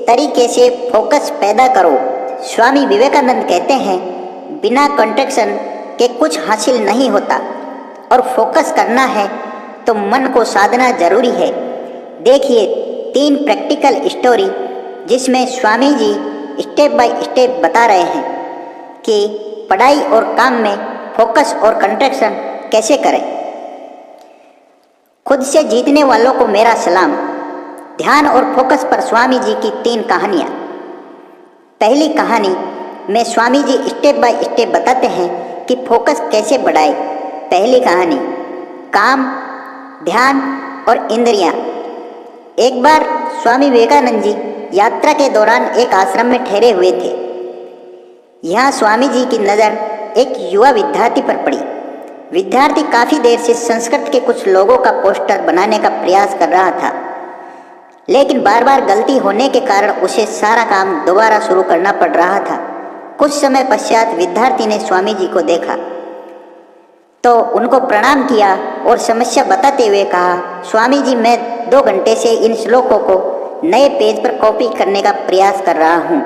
तरीके से फोकस पैदा करो। स्वामी विवेकानंद कहते हैं, बिना कंट्रैक्शन के कुछ हासिल नहीं होता और फोकस करना है तो मन को साधना जरूरी है। देखिए 3 प्रैक्टिकल स्टोरी जिसमें Swami ji step by step बता रहे हैं कि पढ़ाई और काम में फोकस और कंट्रैक्शन कैसे करें। खुद से जीतने वालों को मेरा सलाम। ध्यान और फोकस पर स्वामी जी की 3 कहानियाँ। पहली कहानी में Swami ji step by step बताते हैं कि फोकस कैसे बढ़ाए। पहली कहानी, काम, ध्यान और इंद्रियां। एक बार स्वामी विवेकानंद जी यात्रा के दौरान एक आश्रम में ठहरे हुए थे। यहाँ स्वामी जी की नज़र एक युवा विद्यार्थी पर पड़ी। विद्यार्थी काफ़ी देर से संस्कृत के कुछ लोगों का पोस्टर बनाने का प्रयास कर रहा था, लेकिन बार बार गलती होने के कारण उसे सारा काम दोबारा शुरू करना पड़ रहा था। कुछ समय पश्चात विद्यार्थी ने स्वामी जी को देखा तो उनको प्रणाम किया और समस्या बताते हुए कहा, स्वामी जी, मैं 2 घंटे से इन श्लोकों को नए पेज पर कॉपी करने का प्रयास कर रहा हूँ,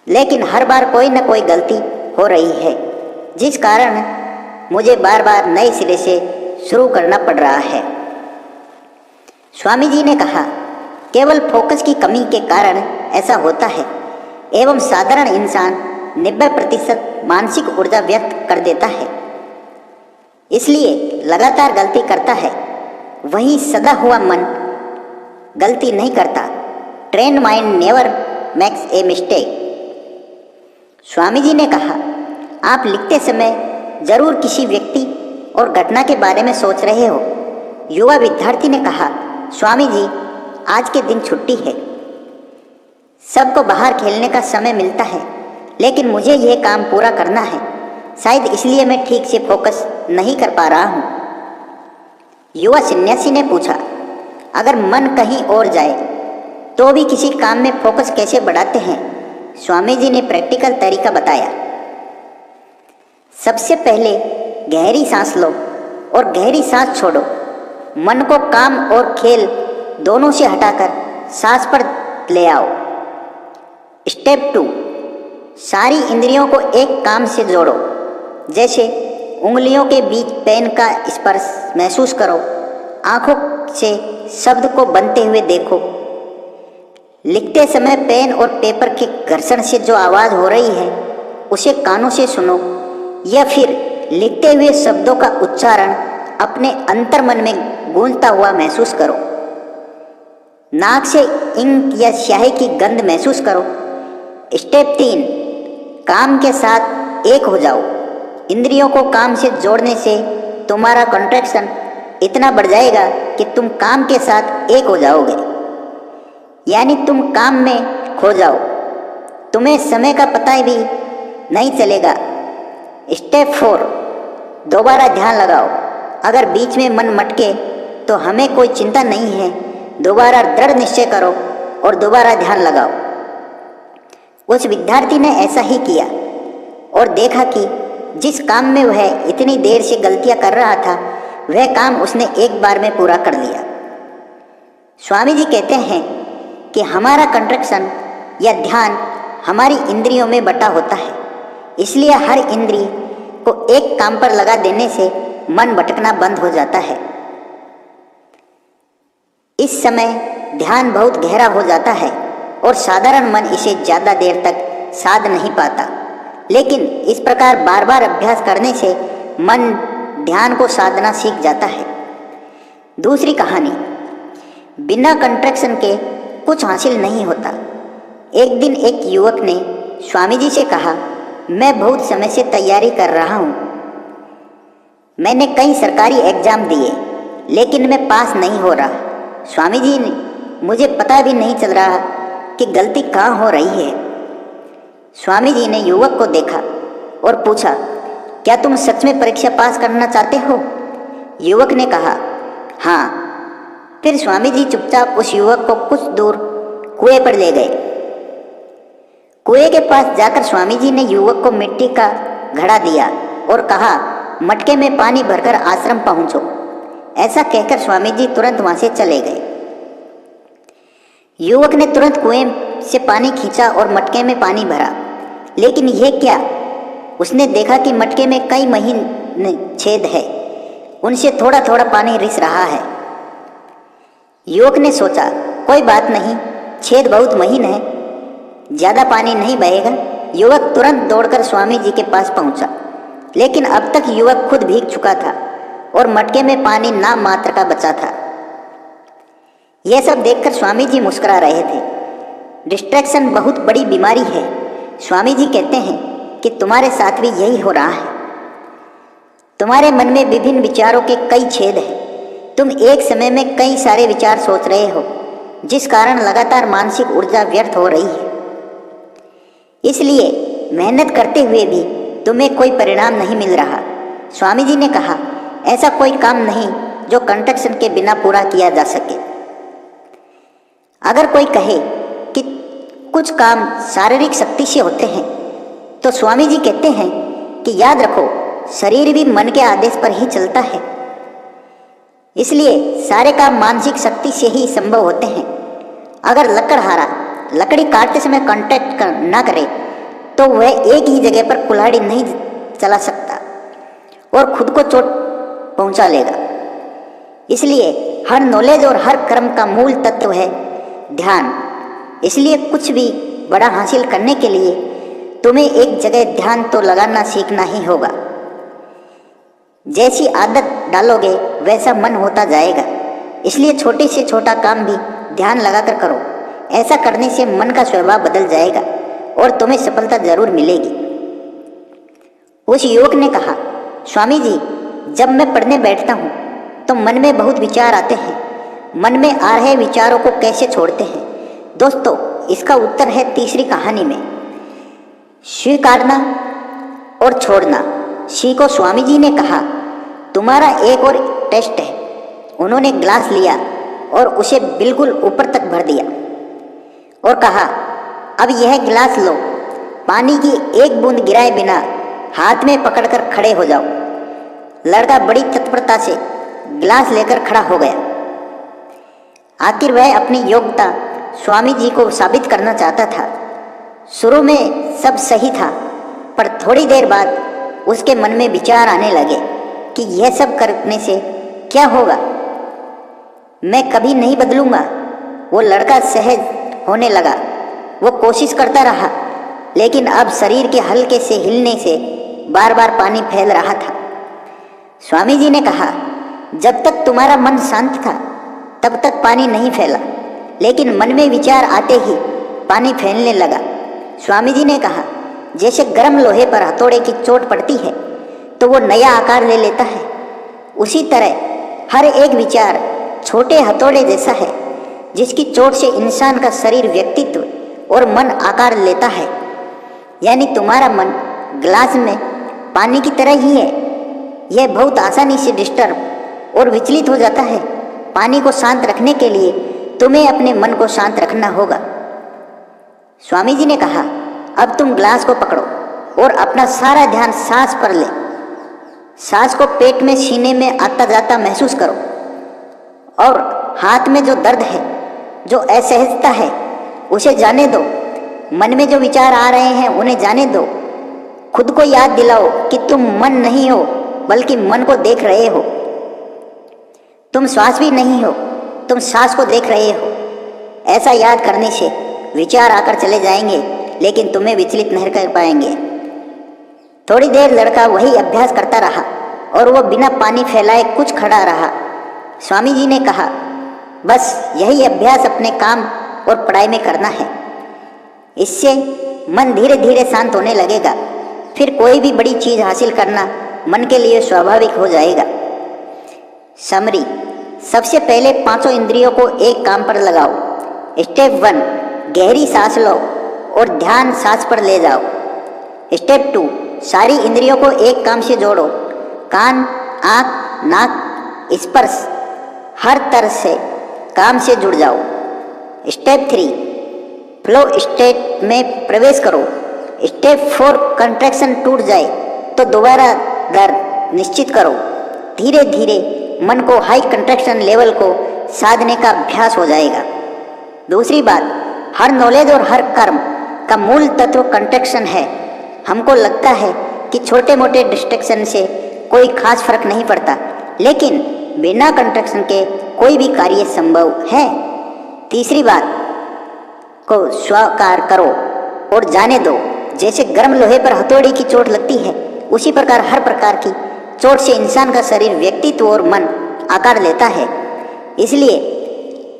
लेकिन हर बार कोई न कोई गलती हो रही है, जिस कारण मुझे बार बार नए सिरे से शुरू करना पड़ रहा है। स्वामी जी ने कहा, केवल फोकस की कमी के कारण ऐसा होता है एवं साधारण इंसान 90% मानसिक ऊर्जा व्यक्त कर देता है, इसलिए लगातार गलती करता है। वहीं सदा हुआ मन गलती नहीं करता। Trained mind never makes a mistake. Swami ji ने कहा, आप लिखते समय जरूर किसी व्यक्ति और घटना के बारे में सोच रहे हो। युवा विद्यार्थी ने कहा, स्वामी जी, आज के दिन छुट्टी है, सबको बाहर खेलने का समय मिलता है, लेकिन मुझे यह काम पूरा करना है, शायद इसलिए मैं ठीक से फोकस नहीं कर पा रहा हूँ। युवा सन्यासी ने पूछा, अगर मन कहीं और जाए तो भी किसी काम में फोकस कैसे बढ़ाते हैं? स्वामी जी ने प्रैक्टिकल तरीका बताया। सबसे पहले गहरी सांस लो और गहरी सांस छोड़ो। मन को काम और खेल दोनों से हटाकर सांस पर ले आओ। स्टेप 2, सारी इंद्रियों को एक काम से जोड़ो। जैसे उंगलियों के बीच पेन का स्पर्श महसूस करो, आंखों से शब्द को बनते हुए देखो, लिखते समय पेन और पेपर के घर्षण से जो आवाज़ हो रही है उसे कानों से सुनो, या फिर लिखते हुए शब्दों का उच्चारण अपने अंतर्मन में गूंजता हुआ महसूस करो। नाक से इंक या स्याही की गंध महसूस करो। स्टेप 3, काम के साथ एक हो जाओ। इंद्रियों को काम से जोड़ने से तुम्हारा कंट्रैक्शन इतना बढ़ जाएगा कि तुम काम के साथ एक हो जाओगे, यानी तुम काम में खो जाओ, तुम्हें समय का पता भी नहीं चलेगा। स्टेप 4, दोबारा ध्यान लगाओ। अगर बीच में मन मटके तो हमें कोई चिंता नहीं है, दोबारा दृढ़ निश्चय करो और दोबारा ध्यान लगाओ। उस विद्यार्थी ने ऐसा ही किया और देखा कि जिस काम में वह इतनी देर से गलतियां कर रहा था, वह काम उसने एक बार में पूरा कर लिया। स्वामी जी कहते हैं कि हमारा कंट्रैक्शन या ध्यान हमारी इंद्रियों में बटा होता है, इसलिए हर इंद्रिय को एक काम पर लगा देने से मन भटकना बंद हो जाता है। इस समय ध्यान बहुत गहरा हो जाता है और साधारण मन इसे ज़्यादा देर तक साध नहीं पाता, लेकिन इस प्रकार बार बार अभ्यास करने से मन ध्यान को साधना सीख जाता है। दूसरी कहानी, बिना कंट्रैक्शन के कुछ हासिल नहीं होता। एक दिन एक युवक ने स्वामी जी से कहा, मैं बहुत समय से तैयारी कर रहा हूँ, मैंने कई सरकारी एग्जाम दिए, लेकिन मैं पास नहीं हो रहा। स्वामी जी, मुझे पता भी नहीं चल रहा कि गलती कहाँ हो रही है। स्वामी जी ने युवक को देखा और पूछा, क्या तुम सच में परीक्षा पास करना चाहते हो? युवक ने कहा, हाँ। फिर स्वामी जी चुपचाप उस युवक को कुछ दूर कुएं पर ले गए। कुएं के पास जाकर स्वामी जी ने युवक को मिट्टी का घड़ा दिया और कहा, मटके में पानी भरकर आश्रम पहुंचो। ऐसा कहकर स्वामी जी तुरंत वहां से चले गए। युवक ने तुरंत कुएं से पानी खींचा और मटके में पानी भरा, लेकिन यह क्या? उसने देखा कि मटके में कई महीन छेद है, उनसे थोड़ा थोड़ा पानी रिस रहा है। युवक ने सोचा, कोई बात नहीं, छेद बहुत महीन है, ज़्यादा पानी नहीं बहेगा। युवक तुरंत दौड़कर स्वामी जी के पास पहुंचा, लेकिन अब तक युवक खुद भीग चुका था और मटके में पानी नाम मात्र का बचा था। यह सब देखकर स्वामी जी मुस्कुरा रहे थे। डिस्ट्रैक्शन बहुत बड़ी बीमारी है। स्वामी जी कहते हैं कि तुम्हारे साथ भी यही हो रहा है। तुम्हारे मन में विभिन्न विचारों के कई छेद हैं। तुम एक समय में कई सारे विचार सोच रहे हो, जिस कारण लगातार मानसिक ऊर्जा व्यर्थ हो रही है। इसलिए मेहनत करते हुए भी तुम्हें कोई परिणाम नहीं मिल रहा। स्वामी जी ने कहा, ऐसा कोई काम नहीं जो कंस्ट्रक्शन के बिना पूरा किया जा सके। अगर कोई कहे कि कुछ काम शारीरिक शक्ति से होते हैं, तो स्वामी जी कहते हैं कि याद रखो, शरीर भी मन के आदेश पर ही चलता है। इसलिए सारे काम मानसिक शक्ति से ही संभव होते हैं। अगर लकड़हारा लकड़ी काटते समय कांटेक्ट ना करे तो वह एक ही जगह पर कुल्हाड़ी नहीं चला सकता और खुद को चोट पहुंचा लेगा। इसलिए हर नॉलेज और हर कर्म का मूल तत्व है ध्यान। इसलिए कुछ भी बड़ा हासिल करने के लिए तुम्हें एक जगह ध्यान तो लगाना सीखना ही होगा। जैसी आदत डालोगे वैसा मन होता जाएगा। इसलिए छोटे से छोटा काम भी ध्यान लगाकर करो। ऐसा करने से मन का स्वभाव बदल जाएगा और तुम्हें सफलता जरूर मिलेगी। उस युवक ने कहा, स्वामी जी, जब मैं पढ़ने बैठता हूँ तो मन में बहुत विचार आते हैं। मन में आ रहे विचारों को कैसे छोड़ते हैं? दोस्तों, इसका उत्तर है तीसरी कहानी में। स्वीकारना और छोड़ना सीखो। स्वामी जी ने कहा, तुम्हारा एक और टेस्ट है। उन्होंने ग्लास लिया और उसे बिल्कुल ऊपर तक भर दिया और कहा, अब यह गिलास लो। पानी की एक बूंद गिराए बिना हाथ में पकड़कर खड़े हो जाओ। लड़का बड़ी तत्परता से गिलास लेकर खड़ा हो गया। आखिर वह अपनी योग्यता स्वामी जी को साबित करना चाहता था। शुरू में सब सही था, पर थोड़ी देर बाद उसके मन में विचार आने लगे कि यह सब करने से क्या होगा, मैं कभी नहीं बदलूंगा। वो लड़का सहज होने लगा। वो कोशिश करता रहा, लेकिन अब शरीर के हल्के से हिलने से बार बार पानी फैल रहा था। स्वामी जी ने कहा, जब तक तुम्हारा मन शांत था तब तक पानी नहीं फैला, लेकिन मन में विचार आते ही पानी फैलने लगा। स्वामी जी ने कहा, जैसे गर्म लोहे पर हथौड़े की चोट पड़ती है तो वो नया आकार ले लेता है, उसी तरह हर एक विचार छोटे हथौड़े जैसा है, जिसकी चोट से इंसान का शरीर, व्यक्तित्व और मन आकार लेता है। यानी तुम्हारा मन ग्लास में पानी की तरह ही है। यह बहुत आसानी से डिस्टर्ब और विचलित हो जाता है। पानी को शांत रखने के लिए तुम्हें अपने मन को शांत रखना होगा। स्वामी जी ने कहा, अब तुम ग्लास को पकड़ो और अपना सारा ध्यान सांस पर ले। सांस को पेट में, सीने में आता जाता महसूस करो और हाथ में जो दर्द है, जो असहजता है, उसे जाने दो। मन में जो विचार आ रहे हैं उन्हें जाने दो। खुद को याद दिलाओ कि तुम मन नहीं हो, बल्कि मन को देख रहे हो। तुम श्वास भी नहीं हो, तुम सांस को देख रहे हो। ऐसा याद करने से विचार आकर चले जाएंगे, लेकिन तुम्हें विचलित नहीं कर पाएंगे। थोड़ी देर लड़का वही अभ्यास करता रहा और वो बिना पानी फैलाए कुछ खड़ा रहा। स्वामी जी ने कहा, बस यही अभ्यास अपने काम और पढ़ाई में करना है। इससे मन धीरे धीरे शांत होने लगेगा। फिर कोई भी बड़ी चीज़ हासिल करना मन के लिए स्वाभाविक हो जाएगा। समरी, सबसे पहले पांचों इंद्रियों को एक काम पर लगाओ। स्टेप 1, गहरी सांस लो और ध्यान सांस पर ले जाओ। स्टेप 2, सारी इंद्रियों को एक काम से जोड़ो। कान, आँख, नाक, स्पर्श, हर तरह से काम से जुड़ जाओ। स्टेप 3, फ्लो स्टेट में प्रवेश करो। स्टेप 4, कंट्रैक्शन टूट जाए तो दोबारा दर्द निश्चित करो। धीरे धीरे मन को हाई कंट्रैक्शन लेवल को साधने का अभ्यास हो जाएगा। दूसरी बात, हर नॉलेज और हर कर्म का मूल तत्व कंट्रैक्शन है। हमको लगता है कि छोटे मोटे डिस्ट्रैक्शन से कोई खास फर्क नहीं पड़ता, लेकिन बिना कंट्रैक्शन के कोई भी कार्य संभव है। तीसरी बात को स्वीकार करो और जाने दो। जैसे गर्म लोहे पर हथौड़ी की चोट लगती है, उसी प्रकार हर प्रकार की चोट से इंसान का शरीर, व्यक्तित्व और मन आकार लेता है। इसलिए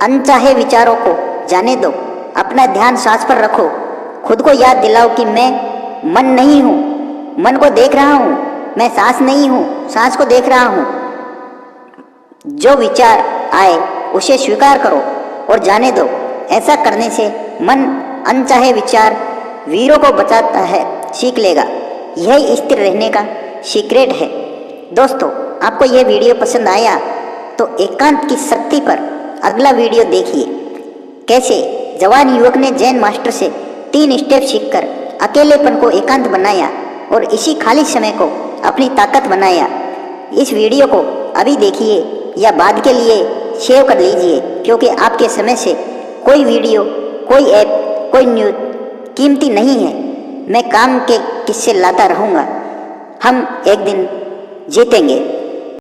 अनचाहे विचारों को जाने दो, अपना ध्यान सांस पर रखो, खुद को याद दिलाओ कि मैं मन नहीं हूँ, मन को देख रहा हूँ, मैं सांस नहीं हूँ, सांस को देख रहा हूँ। जो विचार आए उसे स्वीकार करो और जाने दो। ऐसा करने से मन अनचाहे विचार वीरों को बचाता है, सीख लेगा। यही स्थिर रहने का सीक्रेट है। दोस्तों, आपको यह वीडियो पसंद आया तो एकांत की शक्ति पर अगला वीडियो देखिए। कैसे जवान युवक ने जैन मास्टर से 3 स्टेप सीखकर अकेलेपन को एकांत बनाया और इसी खाली समय को अपनी ताकत बनाया। इस वीडियो को अभी देखिए या बाद के लिए सेव कर लीजिए, क्योंकि आपके समय से कोई वीडियो, कोई ऐप, कोई न्यूज़ कीमती नहीं है। मैं काम के किस्से लाता रहूँगा। हम एक दिन जीतेंगे।